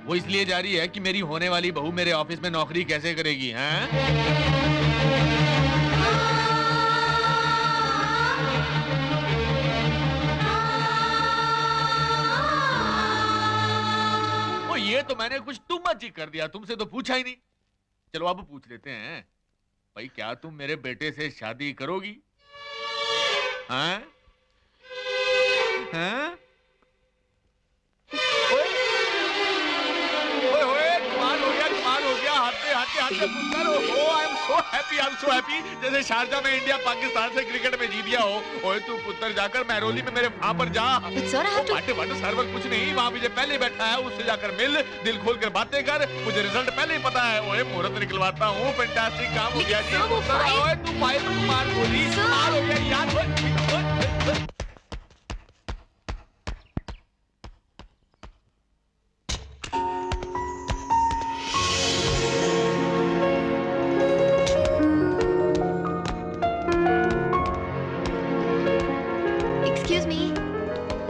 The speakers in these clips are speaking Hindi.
वो इसलिए जा रही है कि मेरी होने वाली बहू मेरे ऑफिस में नौकरी कैसे करेगी, हैं? ओ ये तो मैंने कुछ टू मच ही कर दिया, तुमसे तो पूछा ही नहीं। चलो अब पूछ लेते हैं, भाई क्या तुम मेरे बेटे से शादी करोगी? हैं? हैं? so happy, जैसे शारजा में इंडिया पाकिस्तान से क्रिकेट में जीत गया हो। ओए तू पुत्र जाकर महरौली में मेरे वहां पर जा। सर्वर कुछ नहीं, वहां मुझे पहले बैठा है, उससे जाकर मिल, दिल खोल कर बातें कर। मुझे रिजल्ट पहले ही पता है। ओए मुहूर्त निकलवाता हूँ, फैंटास्टिक काम हो गया जी। ओए तू फाइल मार बोली, मार हो गया यार।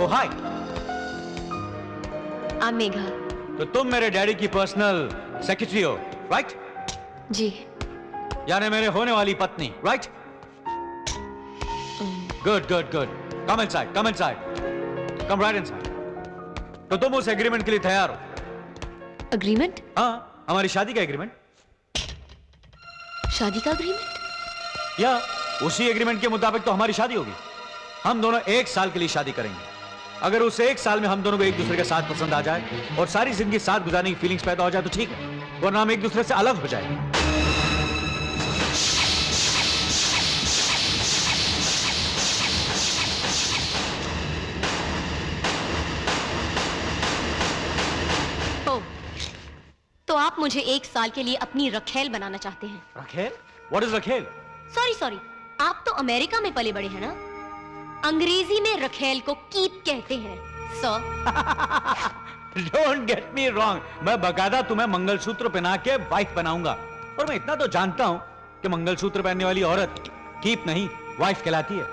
हाय, I'm मेघा। तो तुम मेरे डैडी की पर्सनल सेक्रेटरी हो, राइट? जी। यानी मेरे होने वाली पत्नी, right? Good good good, come inside, come inside, come right inside. तो तुम उस एग्रीमेंट के लिए तैयार हो? एग्रीमेंट? हाँ, हमारी शादी का एग्रीमेंट। शादी का एग्रीमेंट? या उसी एग्रीमेंट के मुताबिक तो हमारी शादी होगी। हम दोनों 1 साल के लिए शादी करेंगे। अगर उस 1 साल में हम दोनों को एक दूसरे के साथ पसंद आ जाए और सारी जिंदगी साथ गुजारने की फीलिंग्स पैदा हो जाए तो ठीक है, वरना हम एक दूसरे से अलग हो जाएंगे। तो आप मुझे 1 साल के लिए अपनी रखेल बनाना चाहते हैं? रखेल? What is रखेल? सॉरी, आप तो अमेरिका में पले बड़े हैं ना? अंग्रेजी में रखेल को कीप कहते हैं, sir. Don't get me wrong, मैं बकायदा तुम्हें मंगलसूत्र पहना के वाइफ बनाऊंगा। और मैं इतना तो जानता हूं कि मंगलसूत्र पहनने वाली औरत कीप नहीं, वाइफ कहलाती है।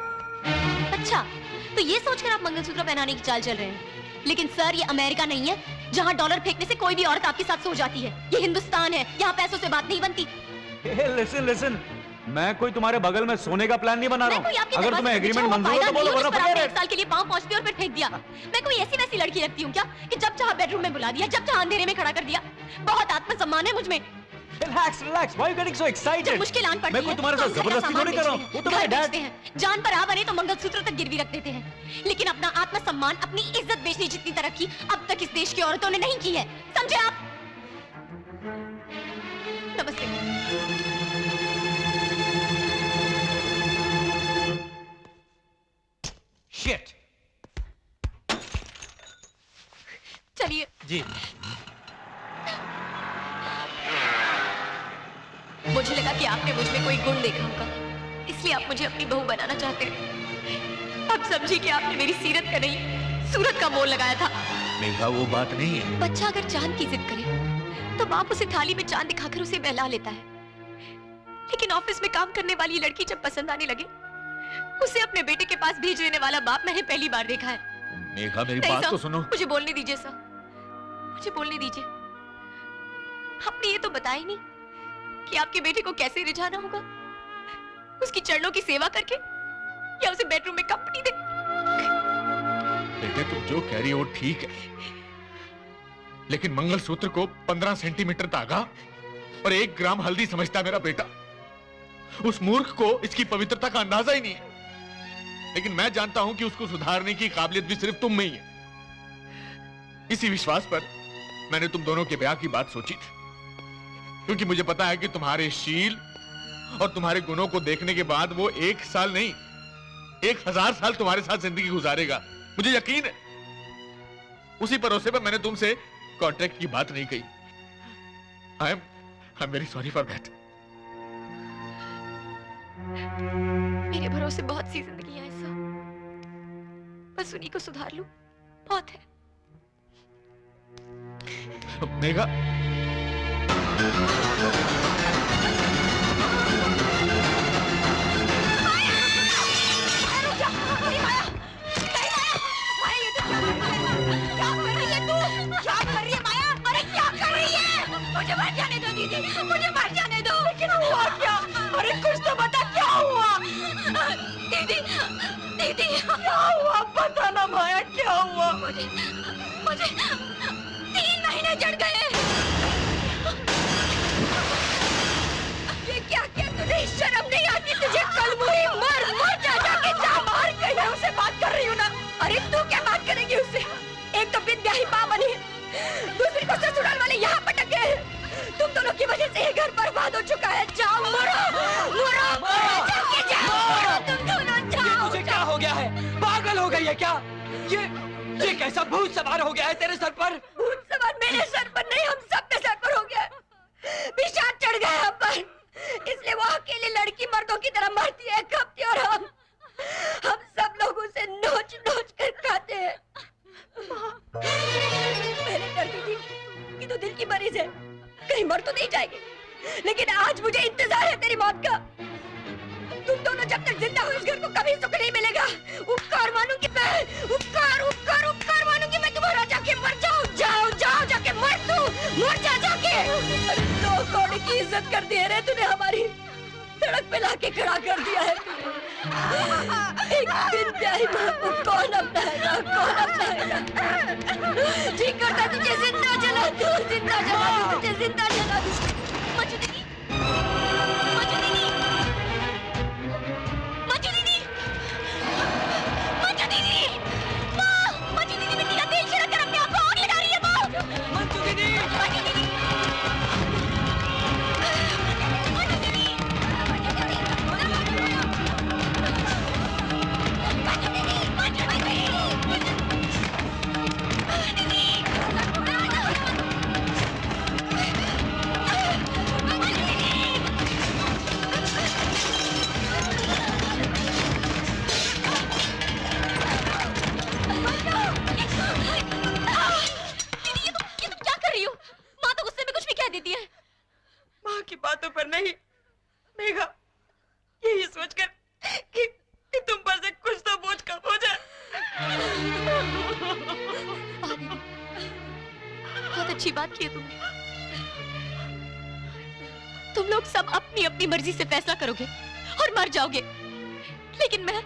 अच्छा, तो ये सोचकर आप मंगलसूत्र पहनाने की चाल चल रहे हैं। लेकिन सर, ये अमेरिका नहीं है जहां डॉलर फेंकने से कोई भी औरत आपके साथ सो जाती है। ये हिंदुस्तान है, यहाँ पैसों से बात नहीं बनती। लिसन, मैं कोई तुम्हारे बगल में सोने का प्लान नहीं बना रहा हूँ। अगर तुम्हें एग्रीमेंट मंजूर हो तो बोलो, वरना आपने 1 साल के लिए पाँव पहुंचती और फिर फेंक दिया। मैं कोई ऐसी वैसी लड़की लगती हूँ क्या कि जब चाहा बेडरूम में बुला दिया, जब चाहा अंधेरे में खड़ा कर दिया? बहुत आत्मसम्मान है मुझ में। Relax, relax. Why are you getting so excited? जब मुश्किल आन पड़ती है, मैं कोई तुम्हारे साथ जबरदस्ती थोड़ी कर रहा हूँ। वो तो मेरा डैड हैं। जान पर आ बने तो मंगलसूत्र तक गिरवी रख देते हैं। लेकिन अपना आत्मसम्मान, अपनी इज्जत बेचने जितनी तरक्की अब तक इस देश की औरतों ने नहीं की है, समझे आप? नमस्ते। Shit. चलिए। जी। मुझे लगा कि आपने मुझ में कोई गुण देखा होगा, इसलिए आप मुझे अपनी बहू बनाना चाहते हैं। अब समझी कि आपने मेरी सीरत का नहीं, सूरत का मोल लगाया था। मेघा, वो बात नहीं है। बच्चा अगर चांद की जिद करे तो बाप उसे थाली में चांद दिखाकर उसे बहला लेता है। लेकिन ऑफिस में काम करने वाली लड़की जब पसंद आने लगे, उसे अपने बेटे के पास भेज देने वाला बाप मैंने पहली बार देखा है। मेघा, मेरी बात तो सुनो। मुझे बोलने दीजिए सर, मुझे बोलने दीजिए। आपने ये तो बताया ही नहीं कि आपके बेटे को कैसे रिझाना होगा, उसकी चरणों की सेवा करके या उसे बेडरूम में कंपनी दे। बेटे, तुम जो कह रही हो ठीक है, लेकिन मंगलसूत्र को 15 सेंटीमीटर धागा और 1 ग्राम हल्दी समझता मेरा बेटा। उस मूर्ख को इसकी पवित्रता का अंदाजा ही नहीं है। लेकिन मैं जानता हूं कि उसको सुधारने की काबिलियत भी सिर्फ तुम में ही है। इसी विश्वास पर मैंने तुम दोनों के ब्याह की बात सोची थी, क्योंकि मुझे पता है कि तुम्हारे शील और तुम्हारे गुणों को देखने के बाद वो 1 साल नहीं, 1000 साल तुम्हारे साथ जिंदगी गुजारेगा, मुझे यकीन है। उसी भरोसे पर मैंने तुमसे कॉन्ट्रैक्ट की बात नहीं कही। I am very sorry for that. मेरे भरोसे बहुत सी जिंदगी है ऐसा, बस उन्हीं को सुधार लूं, बहुत है। मेघा, क्या कर रही है? क्या हुआ? मुझे 3 महीने चढ़ गए। ये क्या किया तूने? शर्म नहीं आती तुझे? कल मुझे मर जा जाके जा मार गई। मैं उससे बात कर रही हूँ ना। अरे तू क्या बात करेगी उससे? एक तो बिन माँ बनी है, दूसरी को ससुराल वाले यहाँ पटक गए। तुम दोनों की वजह से ये घर बर्बाद हो चुका है। जाओ मरो जाके जाओ, तुम दोनों जाओ। तुझे क्या हो गया है? पागल हो गई है क्या? ये कैसा भूत सवार हो गया है तेरे सर पर? भूत सवार मेरे सर पर नहीं, हम सब के सर पर हो गया। पिशाच चढ़ गया हम पर, इसलिए वो अकेली लड़की मर्दों की तरह मरती है, खपती, और हम सब लोग उसे नोच कर खाते हैं। पहले डरती थी कि तू दिल की मरीज है, कहीं मर तो नहीं जाएगी, लेकिन आज मुझे इंतजार है तेरी मौत का। तुम दोनों जब तक जिंदा हो इस घर को कभी सुख नहीं मिलेगा। उपकार मानूंगी मैं, उपकार मानूंगी मैं तुम्हारा। जाके मर जाओ जाके मर जाके। लोग कौड़े की इज्जत कर दी है रे तूने, हमारी सड़क पे लाके खड़ा कर दिया है। एक दिन प्यारी माँ को कौन अपनाएगा? ठीक करता तुझे जिंदा जला दूं, तुझे जिंदा जला दूं। मंजू दीदी, मिट्टी का तेल छिड़क कर अपने आप को आग लगा रही है माँ। मंजू दीदी! माँ की बातों पर नहीं, मेघा, यही सोचकर कि तुम पर से कुछ तो बोझ कम हो जाए। बहुत अच्छी बात की है तुमने। तुम लोग सब अपनी अपनी मर्जी से फैसला करोगे और मर जाओगे, लेकिन मैं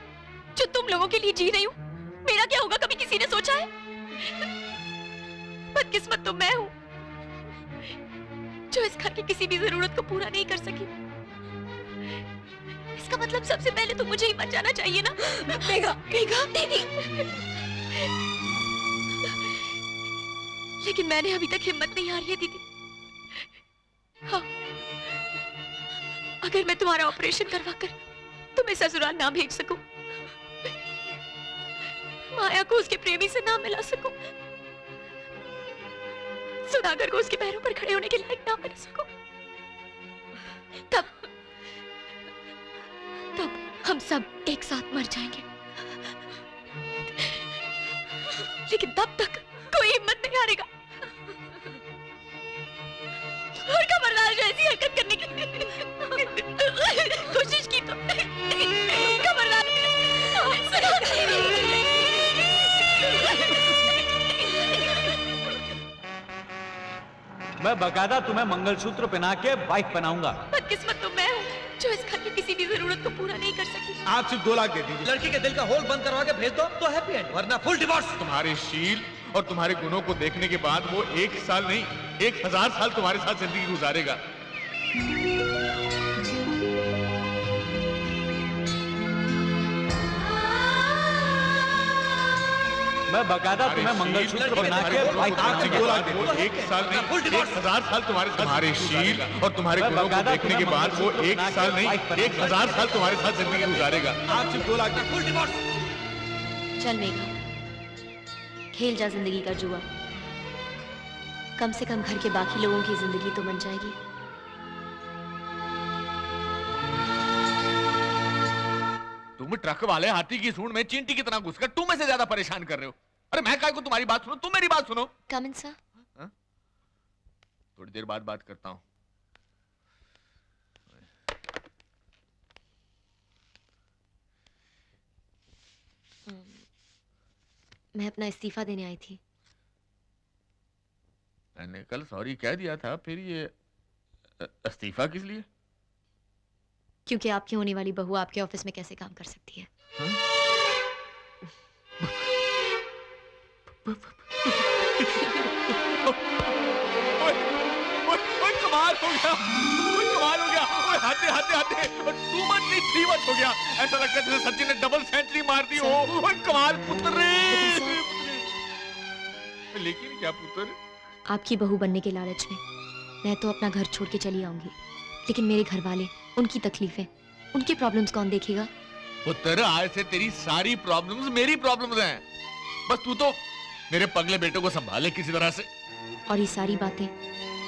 जो तुम लोगों के लिए जी रही हूँ, मेरा क्या होगा कभी किसी ने सोचा है? बदकिस्मत तो मैं हूँ जो इस घर की किसी भी जरूरत को पूरा नहीं कर सकी। इसका मतलब सबसे पहले तो मुझे ही मर जाना चाहिए ना। मेघा दीदी, लेकिन मैंने अभी तक हिम्मत नहीं हारी है दीदी। हाँ, अगर मैं तुम्हारा ऑपरेशन करवाकर तुम्हें ससुराल ना भेज सकूं, माया को उसके प्रेमी से ना मिला सकूं, सुधाकर को उसके पैरों पर खड़े होने के लायक ना बना सकूं, तब हम सब एक साथ मर जाएंगे। लेकिन तब तक कोई हिम्मत नहीं हारेगा। और खबरदार जो ऐसी हरकत करने की कोशिश की तो खबरदार। मैं बकायदा तुम्हें मंगलसूत्र पहना के वाइफ बनाऊंगा। बदकिस्मत तो मैं हूँ जो इस घर की किसी भी जरूरत को पूरा नहीं कर सकी। आप सिर्फ 2 लाख दे दीजिए। लड़की के दिल का होल बंद करवा के भेज दो तो हैप्पी एंड, वरना फुल डिवोर्स। तुम्हारे शील और तुम्हारे गुणों को देखने के बाद वो 1 साल नहीं 1000 साल तुम्हारे साथ जिंदगी गुजारेगा। मैं बकायदा तुम्हें मंगलसूत्र पहना के वाइफ बनाऊंगा। 1 साल नहीं 1000 साल तुम्हारे साथ। तुम्हारे शील और तुम्हारे गुणों को देखने के बाद वो 1 साल नहीं 1000 साल तुम्हारे साथ जिंदगी गुजारेगा। आप सिर्फ 2 लाख दे। Full divorce. चल मेघा, खेल जा जिंदगी का जुआ। कम से कम घर के बाकी लोगों की जिंदगी तो बन जाएगी। तुम ट्रक वाले हाथी की सूंड में चींटी की तरह घुसकर तुम में से ज्यादा परेशान कर रहे हो। अरे मैं काय को तुम्हारी बात सुनो, तुम मेरी बात सुनो। कम इन सर। थोड़ी देर बाद बात करता हूं। मैं अपना इस्तीफा देने आई थी। मैंने कल सॉरी कह दिया था, फिर ये इस्तीफा किस लिए? क्योंकि आपकी होने वाली बहू आपके ऑफिस में कैसे काम कर सकती है। ओए कमाल हो गया, ओए कमाल हो गया, ओए हाथे हाथे हाथे, टू मच नहीं थ्री मच हो गया। ऐसा लगता है जैसे सचिन ने डबल सेंचुरी मार दी हो। ओए कमाल पुत्र रे। लेकिन क्या पुत्र? आपकी बहू बनने के लालच में मैं तो अपना घर छोड़ के चली आऊंगी, लेकिन मेरे घर वाले, उनकी तकलीफें, उनकी प्रॉब्लम्स कौन देखेगा? पुत्र आज से तेरी सारी प्रॉब्लम्स मेरी प्रॉब्लम्स हैं। बस तू तो मेरे पगले बेटे को संभाले किसी तरह से। और ये सारी बातें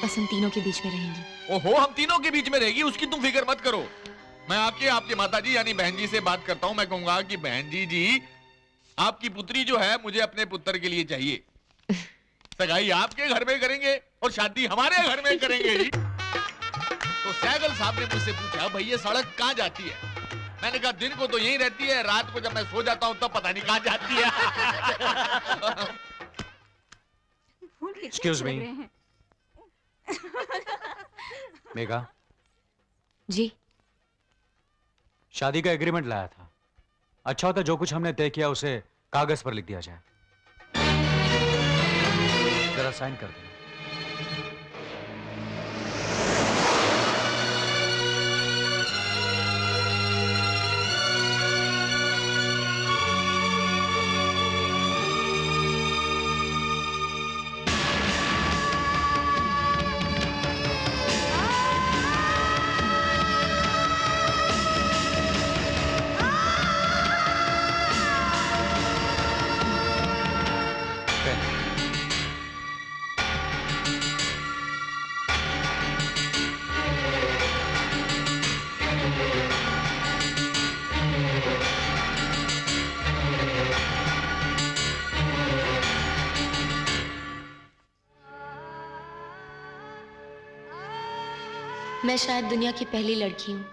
बस हम तीनों के बीच में रहेंगी। ओहो, हम तीनों के बीच में रहेगी, उसकी तुम फिक्र मत करो। मैं आपके माताजी यानी बहन जी से बात करता हूँ। मैं कहूंगा कि बहन जी आपकी पुत्री जो है मुझे अपने पुत्र के लिए चाहिए। सगाई आपके घर में करेंगे और शादी हमारे घर में करेंगे जी। तो सैगल साहब ने मुझसे पूछा, भाई ये सड़क कहाँ जाती है? मैंने कहा दिन को तो यहीं रहती है, रात को जब मैं सो जाता हूँ तब पता नहीं कहाँ जाती है। एक्सक्यूज मी मेघा, जी शादी का एग्रीमेंट लाया था। अच्छा होता जो कुछ हमने तय किया उसे कागज पर लिख दिया जाए। जरा साइन कर देना। मैं शायद दुनिया की पहली लड़की हूँ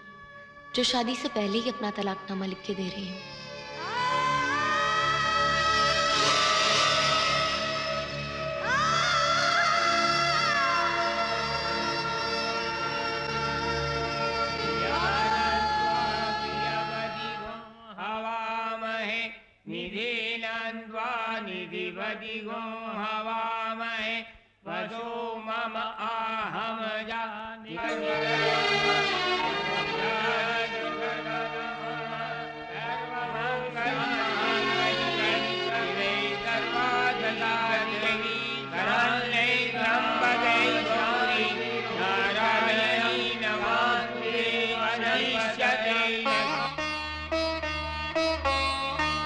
जो शादी से पहले ही अपना तलाकनामा लिख के दे रही हूँ।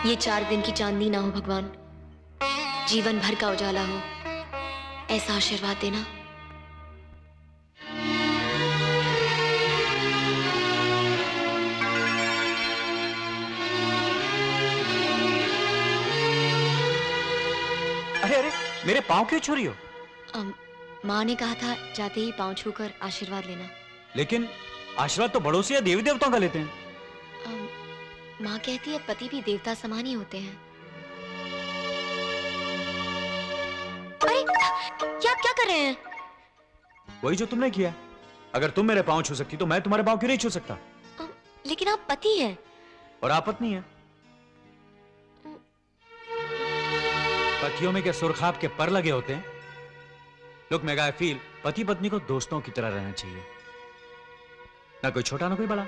ये 4 दिन की चांदनी ना हो भगवान, जीवन भर का उजाला हो, ऐसा आशीर्वाद देना। अरे अरे, मेरे पाँव क्यों छू रही हो? माँ ने कहा था जाते ही पाँव छूकर आशीर्वाद लेना। लेकिन आशीर्वाद तो बड़ों से या देवी देवताओं का लेते हैं। माँ कहती है पति भी देवता समान ही होते हैं। अरे क्या क्या कर रहे हैं? वही जो तुमने किया। अगर तुम मेरे पाँव छू सकती तो मैं तुम्हारे पाँव क्यों नहीं छू सकता? लेकिन आप पति हैं। और आप पत्नी है। पतियों में क्या सुरखाब के पर लगे होते हैं? लोग मेगा फील पति पत्नी को दोस्तों की तरह रहना चाहिए, ना कोई छोटा ना कोई बड़ा।